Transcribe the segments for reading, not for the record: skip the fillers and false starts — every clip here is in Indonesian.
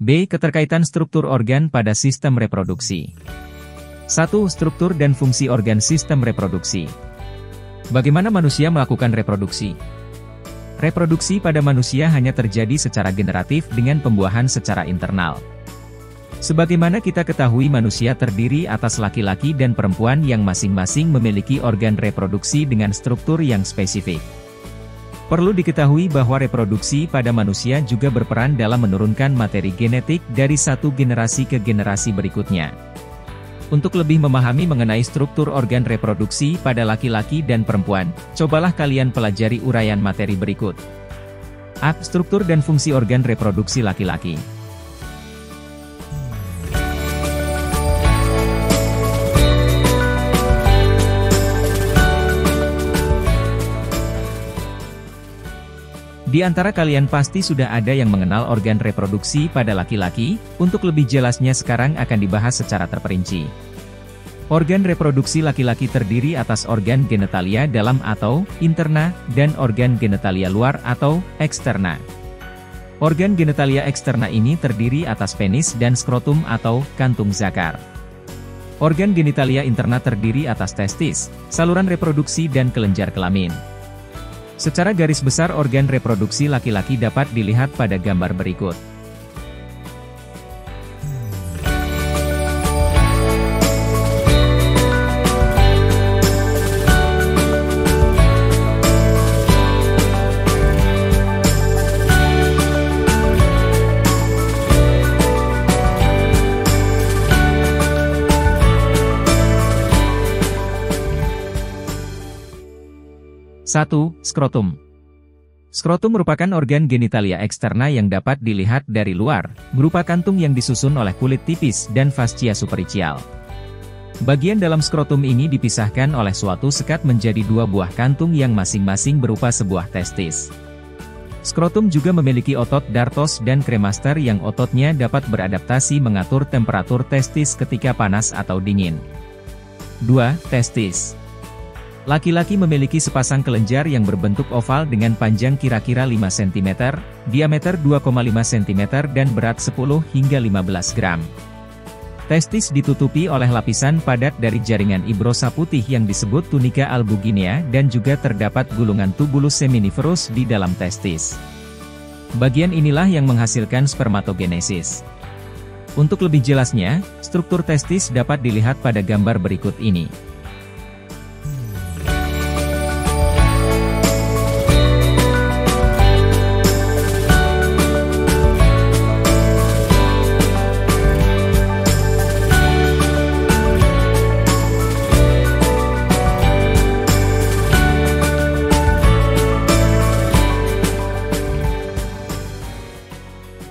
B. Keterkaitan struktur organ pada sistem reproduksi. 1. Struktur dan fungsi organ sistem reproduksi. Bagaimana manusia melakukan reproduksi? Reproduksi pada manusia hanya terjadi secara generatif dengan pembuahan secara internal. Sebagaimana kita ketahui, manusia terdiri atas laki-laki dan perempuan yang masing-masing memiliki organ reproduksi dengan struktur yang spesifik. Perlu diketahui bahwa reproduksi pada manusia juga berperan dalam menurunkan materi genetik dari satu generasi ke generasi berikutnya. Untuk lebih memahami mengenai struktur organ reproduksi pada laki-laki dan perempuan, cobalah kalian pelajari uraian materi berikut. A. Struktur dan fungsi organ reproduksi laki-laki. Di antara kalian pasti sudah ada yang mengenal organ reproduksi pada laki-laki. Untuk lebih jelasnya sekarang akan dibahas secara terperinci. Organ reproduksi laki-laki terdiri atas organ genitalia dalam atau interna, dan organ genitalia luar atau eksterna. Organ genitalia eksterna ini terdiri atas penis dan skrotum atau kantung zakar. Organ genitalia interna terdiri atas testis, saluran reproduksi dan kelenjar kelamin. Secara garis besar organ reproduksi laki-laki dapat dilihat pada gambar berikut. Satu. Skrotum. Skrotum merupakan organ genitalia eksterna yang dapat dilihat dari luar, berupa kantung yang disusun oleh kulit tipis dan fascia superficial. Bagian dalam skrotum ini dipisahkan oleh suatu sekat menjadi dua buah kantung yang masing-masing berupa sebuah testis. Skrotum juga memiliki otot dartos dan kremaster yang ototnya dapat beradaptasi mengatur temperatur testis ketika panas atau dingin. 2. Testis. Laki-laki memiliki sepasang kelenjar yang berbentuk oval dengan panjang kira-kira 5 cm, diameter 2,5 cm dan berat 10 hingga 15 gram. Testis ditutupi oleh lapisan padat dari jaringan ibrosa putih yang disebut tunika albuginea dan juga terdapat gulungan tubulus seminiferus di dalam testis. Bagian inilah yang menghasilkan spermatogenesis. Untuk lebih jelasnya, struktur testis dapat dilihat pada gambar berikut ini.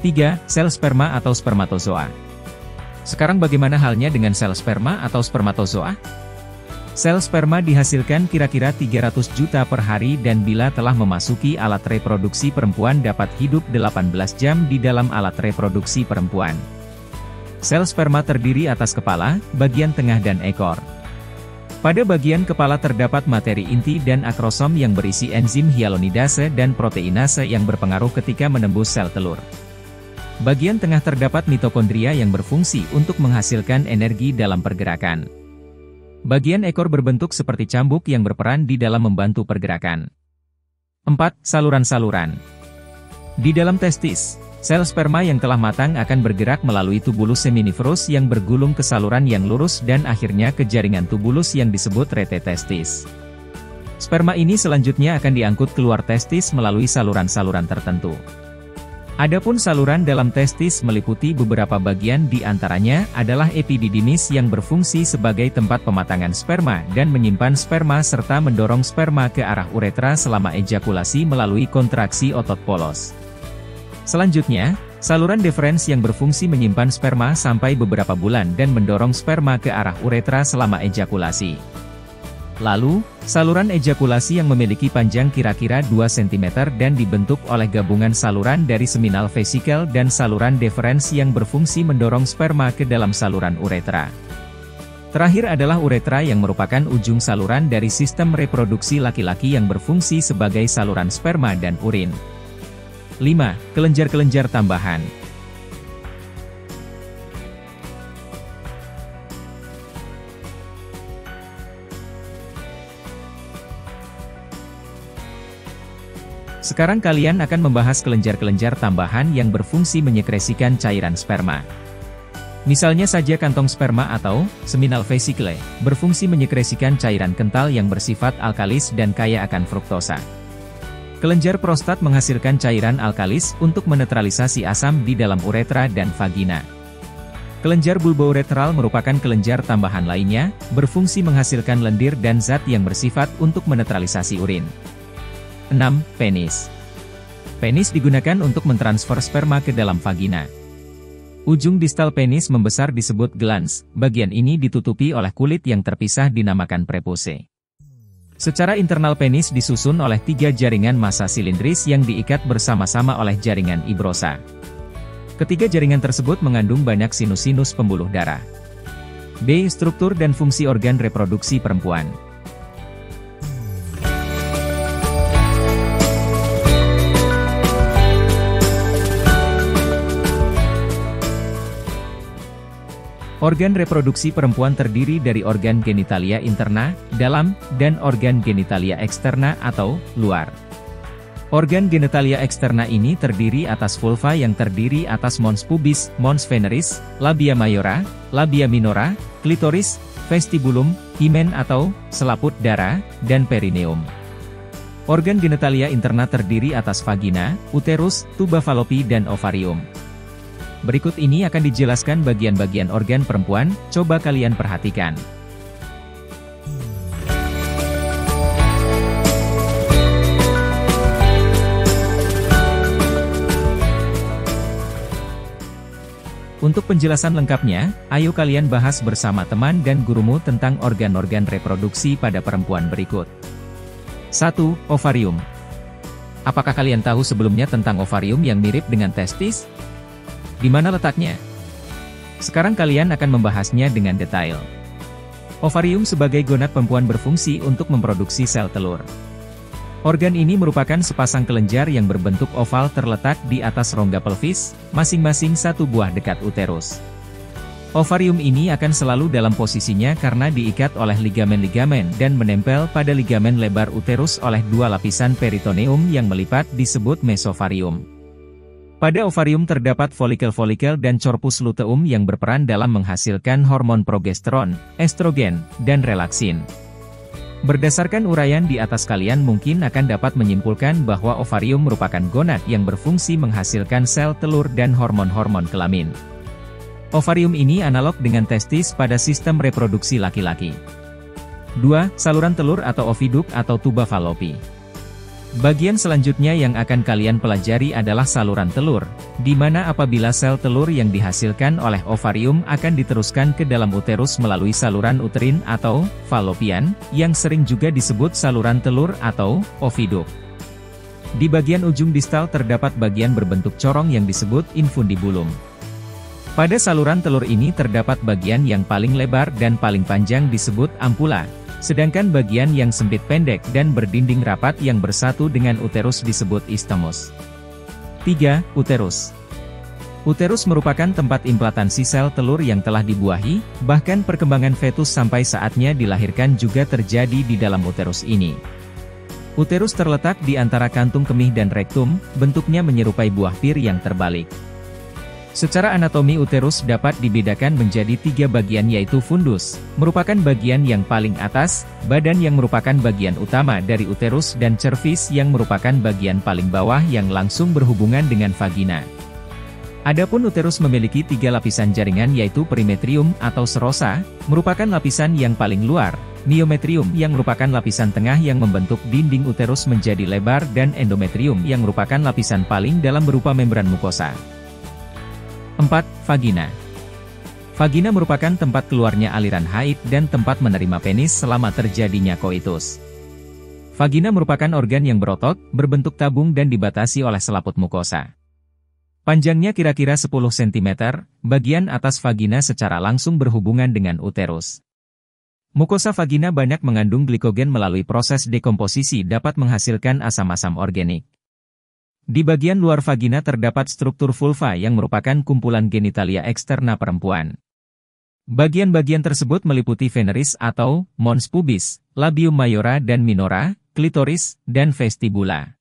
Tiga. Sel sperma atau spermatozoa. Sekarang bagaimana halnya dengan sel sperma atau spermatozoa? Sel sperma dihasilkan kira-kira 300 juta per hari dan bila telah memasuki alat reproduksi perempuan dapat hidup 18 jam di dalam alat reproduksi perempuan. Sel sperma terdiri atas kepala, bagian tengah dan ekor. Pada bagian kepala terdapat materi inti dan akrosom yang berisi enzim hyaluronidase dan proteinase yang berpengaruh ketika menembus sel telur. Bagian tengah terdapat mitokondria yang berfungsi untuk menghasilkan energi dalam pergerakan. Bagian ekor berbentuk seperti cambuk yang berperan di dalam membantu pergerakan. 4. Saluran-saluran. Di dalam testis, sel sperma yang telah matang akan bergerak melalui tubulus seminiferus yang bergulung ke saluran yang lurus dan akhirnya ke jaringan tubulus yang disebut rete testis. Sperma ini selanjutnya akan diangkut keluar testis melalui saluran-saluran tertentu. Adapun saluran dalam testis meliputi beberapa bagian, di antaranya adalah epididymis yang berfungsi sebagai tempat pematangan sperma dan menyimpan sperma serta mendorong sperma ke arah uretra selama ejakulasi melalui kontraksi otot polos. Selanjutnya, saluran deferens yang berfungsi menyimpan sperma sampai beberapa bulan dan mendorong sperma ke arah uretra selama ejakulasi. Lalu, saluran ejakulasi yang memiliki panjang kira-kira 2 cm dan dibentuk oleh gabungan saluran dari seminal vesikel dan saluran deferens yang berfungsi mendorong sperma ke dalam saluran uretra. Terakhir adalah uretra yang merupakan ujung saluran dari sistem reproduksi laki-laki yang berfungsi sebagai saluran sperma dan urin. 5. Kelenjar-kelenjar tambahan. Sekarang kalian akan membahas kelenjar-kelenjar tambahan yang berfungsi menyekresikan cairan sperma. Misalnya saja kantong sperma atau seminal vesiculae, berfungsi menyekresikan cairan kental yang bersifat alkalis dan kaya akan fruktosa. Kelenjar prostat menghasilkan cairan alkalis untuk menetralisasi asam di dalam uretra dan vagina. Kelenjar bulbouretral merupakan kelenjar tambahan lainnya, berfungsi menghasilkan lendir dan zat yang bersifat untuk menetralisasi urin. 6. Penis. Penis digunakan untuk mentransfer sperma ke dalam vagina. Ujung distal penis membesar disebut glans, bagian ini ditutupi oleh kulit yang terpisah dinamakan prepuse. Secara internal penis disusun oleh 3 jaringan massa silindris yang diikat bersama-sama oleh jaringan ibrosa. Ketiga jaringan tersebut mengandung banyak sinus-sinus pembuluh darah. B. Struktur dan fungsi organ reproduksi perempuan. Organ reproduksi perempuan terdiri dari organ genitalia interna, dalam, dan organ genitalia eksterna atau luar. Organ genitalia eksterna ini terdiri atas vulva yang terdiri atas mons pubis, mons veneris, labia mayora, labia minora, klitoris, vestibulum, himen atau selaput darah, dan perineum. Organ genitalia interna terdiri atas vagina, uterus, tuba falopi dan ovarium. Berikut ini akan dijelaskan bagian-bagian organ perempuan, coba kalian perhatikan. Untuk penjelasan lengkapnya, ayo kalian bahas bersama teman dan gurumu tentang organ-organ reproduksi pada perempuan berikut. 1. Ovarium. Apakah kalian tahu sebelumnya tentang ovarium yang mirip dengan testis? Di mana letaknya? Sekarang kalian akan membahasnya dengan detail. Ovarium sebagai gonad perempuan berfungsi untuk memproduksi sel telur. Organ ini merupakan sepasang kelenjar yang berbentuk oval terletak di atas rongga pelvis, masing-masing satu buah dekat uterus. Ovarium ini akan selalu dalam posisinya karena diikat oleh ligamen-ligamen dan menempel pada ligamen lebar uterus oleh 2 lapisan peritoneum yang melipat disebut mesovarium. Pada ovarium terdapat folikel-folikel dan corpus luteum yang berperan dalam menghasilkan hormon progesteron, estrogen, dan relaksin. Berdasarkan uraian di atas kalian mungkin akan dapat menyimpulkan bahwa ovarium merupakan gonad yang berfungsi menghasilkan sel telur dan hormon-hormon kelamin. Ovarium ini analog dengan testis pada sistem reproduksi laki-laki. 2. Saluran telur atau oviduk atau tuba falopi. Bagian selanjutnya yang akan kalian pelajari adalah saluran telur, di mana apabila sel telur yang dihasilkan oleh ovarium akan diteruskan ke dalam uterus melalui saluran uterin atau falopian, yang sering juga disebut saluran telur atau oviduk. Di bagian ujung distal terdapat bagian berbentuk corong yang disebut infundibulum. Pada saluran telur ini terdapat bagian yang paling lebar dan paling panjang disebut ampula. Sedangkan bagian yang sempit pendek dan berdinding rapat yang bersatu dengan uterus disebut isthmus. 3. Uterus. Uterus merupakan tempat implantansi sel telur yang telah dibuahi, bahkan perkembangan fetus sampai saatnya dilahirkan juga terjadi di dalam uterus ini. Uterus terletak di antara kantung kemih dan rektum, bentuknya menyerupai buah pir yang terbalik. Secara anatomi uterus dapat dibedakan menjadi 3 bagian yaitu fundus, merupakan bagian yang paling atas, badan yang merupakan bagian utama dari uterus dan cervix yang merupakan bagian paling bawah yang langsung berhubungan dengan vagina. Adapun uterus memiliki 3 lapisan jaringan yaitu perimetrium atau serosa, merupakan lapisan yang paling luar, myometrium yang merupakan lapisan tengah yang membentuk dinding uterus menjadi lebar dan endometrium yang merupakan lapisan paling dalam berupa membran mukosa. 4. Vagina. Vagina merupakan tempat keluarnya aliran haid dan tempat menerima penis selama terjadinya koitus. Vagina merupakan organ yang berotot, berbentuk tabung dan dibatasi oleh selaput mukosa. Panjangnya kira-kira 10 cm, bagian atas vagina secara langsung berhubungan dengan uterus. Mukosa vagina banyak mengandung glikogen melalui proses dekomposisi dapat menghasilkan asam-asam organik. Di bagian luar vagina terdapat struktur vulva yang merupakan kumpulan genitalia eksterna perempuan. Bagian-bagian tersebut meliputi veneris atau mons pubis, labium mayora dan minora, klitoris, dan vestibula.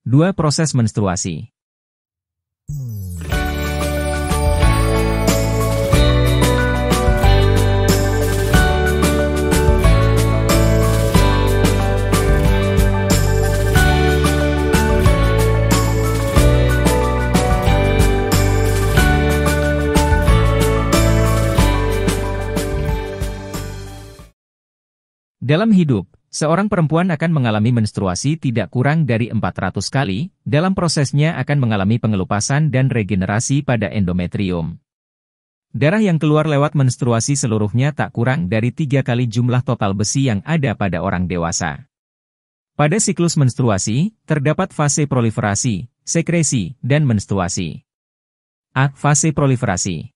2. Proses menstruasi. Dalam hidup, seorang perempuan akan mengalami menstruasi tidak kurang dari 400 kali, dalam prosesnya akan mengalami pengelupasan dan regenerasi pada endometrium. Darah yang keluar lewat menstruasi seluruhnya tak kurang dari 3 kali jumlah total besi yang ada pada orang dewasa. Pada siklus menstruasi, terdapat fase proliferasi, sekresi, dan menstruasi. A. Fase proliferasi.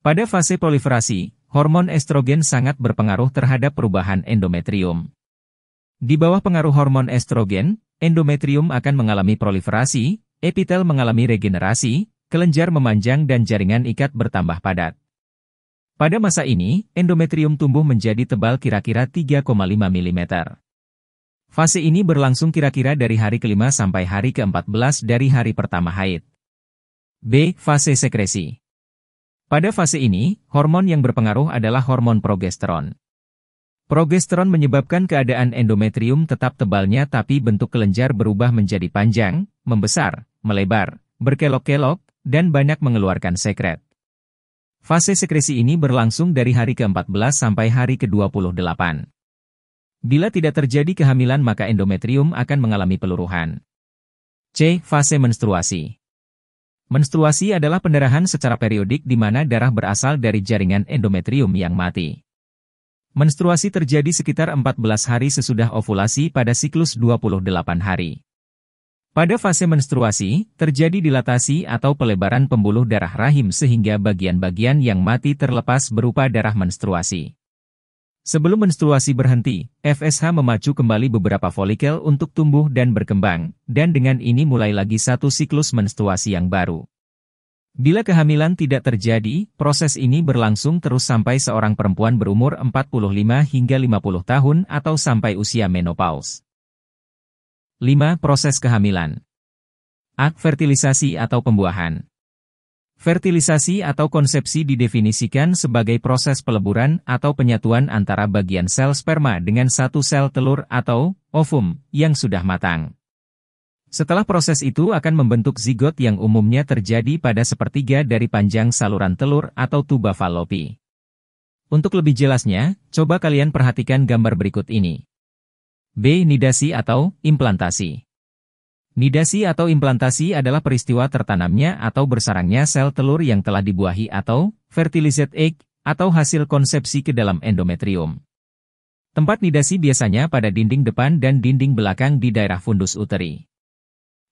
Pada fase proliferasi, hormon estrogen sangat berpengaruh terhadap perubahan endometrium. Di bawah pengaruh hormon estrogen, endometrium akan mengalami proliferasi, epitel mengalami regenerasi, kelenjar memanjang dan jaringan ikat bertambah padat. Pada masa ini, endometrium tumbuh menjadi tebal kira-kira 3,5 mm. Fase ini berlangsung kira-kira dari hari ke-5 sampai hari ke-14 dari hari pertama haid. B. Fase sekresi. Pada fase ini, hormon yang berpengaruh adalah hormon progesteron. Progesteron menyebabkan keadaan endometrium tetap tebalnya tapi bentuk kelenjar berubah menjadi panjang, membesar, melebar, berkelok-kelok, dan banyak mengeluarkan sekret. Fase sekresi ini berlangsung dari hari ke-14 sampai hari ke-28. Bila tidak terjadi kehamilan maka endometrium akan mengalami peluruhan. C. Fase menstruasi. Menstruasi adalah pendarahan secara periodik di mana darah berasal dari jaringan endometrium yang mati. Menstruasi terjadi sekitar 14 hari sesudah ovulasi pada siklus 28 hari. Pada fase menstruasi, terjadi dilatasi atau pelebaran pembuluh darah rahim sehingga bagian-bagian yang mati terlepas berupa darah menstruasi. Sebelum menstruasi berhenti, FSH memacu kembali beberapa folikel untuk tumbuh dan berkembang, dan dengan ini mulai lagi satu siklus menstruasi yang baru. Bila kehamilan tidak terjadi, proses ini berlangsung terus sampai seorang perempuan berumur 45 hingga 50 tahun atau sampai usia menopause. 5. Proses kehamilan. A. Fertilisasi atau pembuahan. Fertilisasi atau konsepsi didefinisikan sebagai proses peleburan atau penyatuan antara bagian sel sperma dengan satu sel telur atau ovum yang sudah matang. Setelah proses itu akan membentuk zigot yang umumnya terjadi pada sepertiga dari panjang saluran telur atau tuba falopi. Untuk lebih jelasnya, coba kalian perhatikan gambar berikut ini. B. Nidasi atau implantasi. Nidasi atau implantasi adalah peristiwa tertanamnya atau bersarangnya sel telur yang telah dibuahi atau fertilized egg atau hasil konsepsi ke dalam endometrium. Tempat nidasi biasanya pada dinding depan dan dinding belakang di daerah fundus uteri.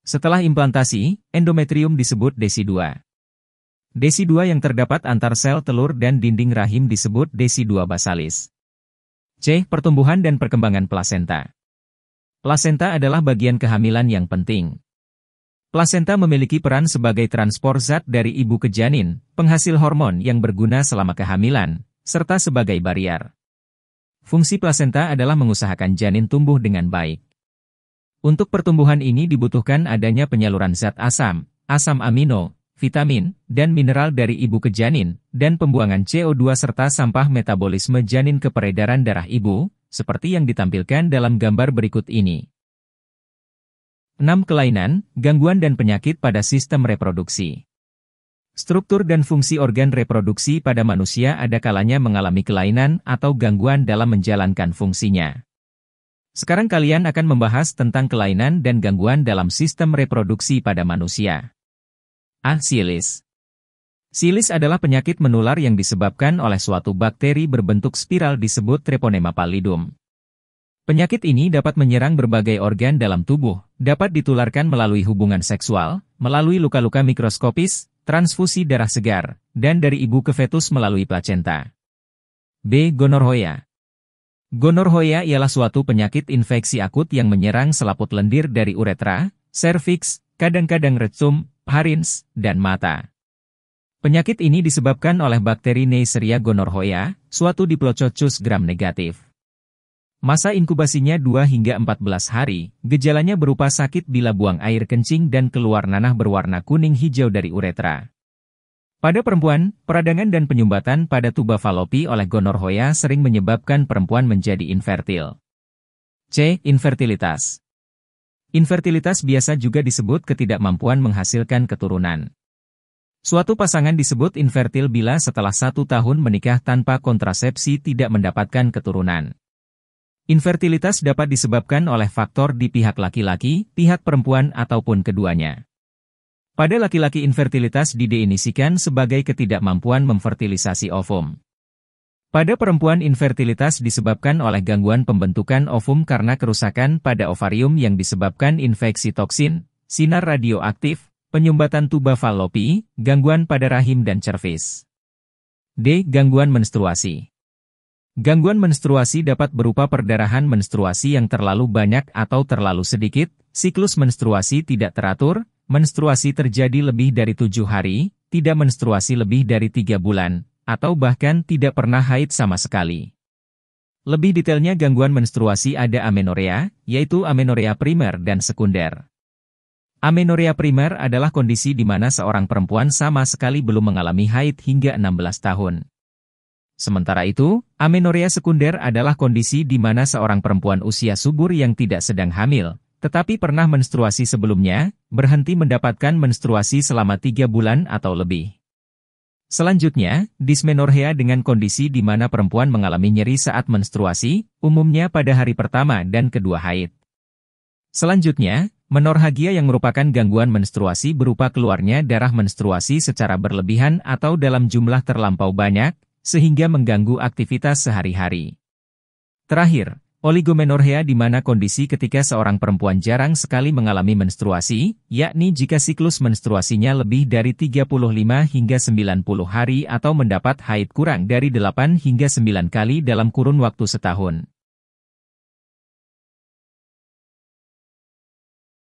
Setelah implantasi, endometrium disebut desi 2. Desi 2 yang terdapat antar sel telur dan dinding rahim disebut desi 2 basalis. C. Pertumbuhan dan perkembangan plasenta. Plasenta adalah bagian kehamilan yang penting. Plasenta memiliki peran sebagai transport zat dari ibu ke janin, penghasil hormon yang berguna selama kehamilan, serta sebagai barier. Fungsi plasenta adalah mengusahakan janin tumbuh dengan baik. Untuk pertumbuhan ini dibutuhkan adanya penyaluran zat asam, asam amino, vitamin, dan mineral dari ibu ke janin, dan pembuangan CO2 serta sampah metabolisme janin ke peredaran darah ibu, seperti yang ditampilkan dalam gambar berikut ini. 6. Kelainan, gangguan dan penyakit pada sistem reproduksi. Struktur dan fungsi organ reproduksi pada manusia ada kalanya mengalami kelainan atau gangguan dalam menjalankan fungsinya. Sekarang kalian akan membahas tentang kelainan dan gangguan dalam sistem reproduksi pada manusia. A. Silis. Silis adalah penyakit menular yang disebabkan oleh suatu bakteri berbentuk spiral disebut Treponema pallidum. Penyakit ini dapat menyerang berbagai organ dalam tubuh, dapat ditularkan melalui hubungan seksual, melalui luka-luka mikroskopis, transfusi darah segar, dan dari ibu ke fetus melalui plasenta. B. Gonorrhea. Gonorrhea ialah suatu penyakit infeksi akut yang menyerang selaput lendir dari uretra, serviks, kadang-kadang rektum, pharynx, dan mata. Penyakit ini disebabkan oleh bakteri Neisseria gonorrhoeae, suatu Diplococcus gram negatif. Masa inkubasinya 2 hingga 14 hari, gejalanya berupa sakit bila buang air kencing dan keluar nanah berwarna kuning hijau dari uretra. Pada perempuan, peradangan dan penyumbatan pada tuba falopi oleh gonorrhea sering menyebabkan perempuan menjadi infertil. C. Infertilitas. Infertilitas biasa juga disebut ketidakmampuan menghasilkan keturunan. Suatu pasangan disebut infertil bila setelah 1 tahun menikah tanpa kontrasepsi tidak mendapatkan keturunan. Infertilitas dapat disebabkan oleh faktor di pihak laki-laki, pihak perempuan ataupun keduanya. Pada laki-laki infertilitas didefinisikan sebagai ketidakmampuan memfertilisasi ovum. Pada perempuan infertilitas disebabkan oleh gangguan pembentukan ovum karena kerusakan pada ovarium yang disebabkan infeksi toksin, sinar radioaktif, penyumbatan tuba falopi, gangguan pada rahim dan cervis. D. Gangguan menstruasi. Gangguan menstruasi dapat berupa perdarahan menstruasi yang terlalu banyak atau terlalu sedikit, siklus menstruasi tidak teratur, menstruasi terjadi lebih dari 7 hari, tidak menstruasi lebih dari 3 bulan, atau bahkan tidak pernah haid sama sekali. Lebih detailnya gangguan menstruasi ada amenorea, yaitu amenorea primer dan sekunder. Amenorea primer adalah kondisi di mana seorang perempuan sama sekali belum mengalami haid hingga 16 tahun. Sementara itu, amenorea sekunder adalah kondisi di mana seorang perempuan usia subur yang tidak sedang hamil, tetapi pernah menstruasi sebelumnya, berhenti mendapatkan menstruasi selama 3 bulan atau lebih. Selanjutnya, dismenorrhea dengan kondisi di mana perempuan mengalami nyeri saat menstruasi, umumnya pada hari pertama dan kedua haid. Selanjutnya, menorrhagia yang merupakan gangguan menstruasi berupa keluarnya darah menstruasi secara berlebihan atau dalam jumlah terlampau banyak, sehingga mengganggu aktivitas sehari-hari. Terakhir, oligomenorrhea di mana kondisi ketika seorang perempuan jarang sekali mengalami menstruasi, yakni jika siklus menstruasinya lebih dari 35 hingga 90 hari atau mendapat haid kurang dari 8 hingga 9 kali dalam kurun waktu setahun.